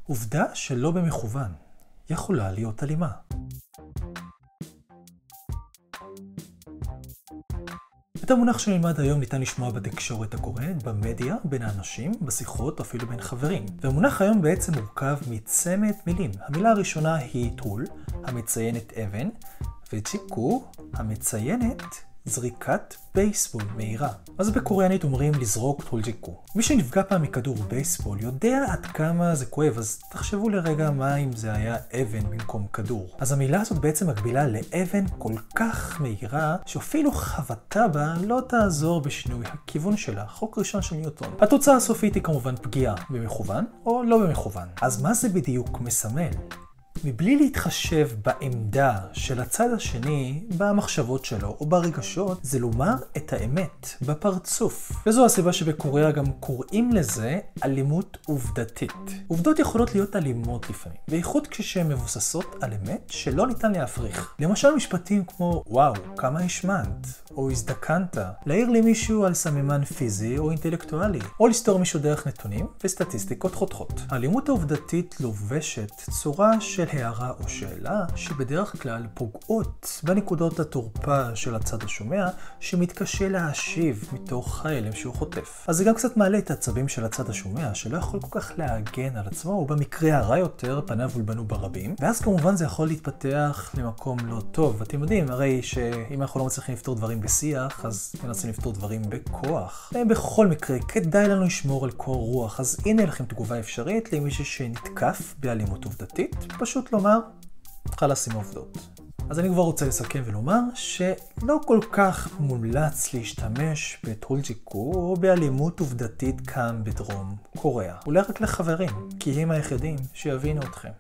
עובדה שלא במכוון יכולה להיות אלימה. את המונח שנלמד היום ניתן לשמוע בתקשורת הקורנת, במדיה, בין האנשים, בשיחות, אפילו בין חברים. והמונח היום בעצם מורכב מצמד מילים. המילה הראשונה היא טול, המציינת אבן, וצ'יקו, המציינת זריקת בייסבול מהירה. אז בקוריאנית אומרים לזרוק טולג'יקו. מי שנפגע פעם מכדור בייסבול יודע עד כמה זה כואב, אז תחשבו לרגע מה אם זה היה אבן במקום כדור. אז המילה הזאת בעצם מקבילה לאבן כל כך מהירה, שאפילו חבטה בה לא תעזור בשינוי הכיוון שלה. חוק ראשון של ניוטון. התוצאה הסופית היא כמובן פגיעה במכוון או לא במכוון. אז מה זה בדיוק מסמל? מבלי להתחשב בעמדה של הצד השני, במחשבות שלו או ברגשות, זה לומר את האמת בפרצוף. וזו הסיבה שבקוריאה גם קוראים לזה אלימות עובדתית. עובדות יכולות להיות אלימות לפעמים, בייחוד כשהן מבוססות על אמת שלא ניתן להפריך. למשל משפטים כמו וואו, כמה השמנת, או הזדקנת, להעיר למישהו על סממן פיזי או אינטלקטואלי, או לסתור מישהו דרך נתונים וסטטיסטיקות חותכות. האלימות העובדתית לובשת צורה של הערה או שאלה שבדרך כלל פוגעות בנקודות התורפה של הצד השומע שמתקשה להשיב מתוך ההלם שהוא חוטף. אז זה גם קצת מעלה את העצבים של הצד השומע שלא יכול כל כך להגן על עצמו, ובמקרה הרע יותר פניו הולבנו ברבים, ואז כמובן זה יכול להתפתח למקום לא טוב. אתם יודעים הרי שאם אנחנו לא מצליחים לפתור דברים בשיח אז מנסים לפתור דברים בכוח. בכל מקרה כדאי לנו לשמור על קור רוח, אז הנה לכם תגובה אפשרית למישהו שנתקף באלימות עובדתית. פשוט לומר, חלאס עם עובדות. אז אני כבר רוצה לסכם ולומר שלא כל כך מומלץ להשתמש בטולג'יקו או באלימות עובדתית כאן בדרום קוריאה. אולי רק לחברים, כי הם היחידים שיבינו אתכם.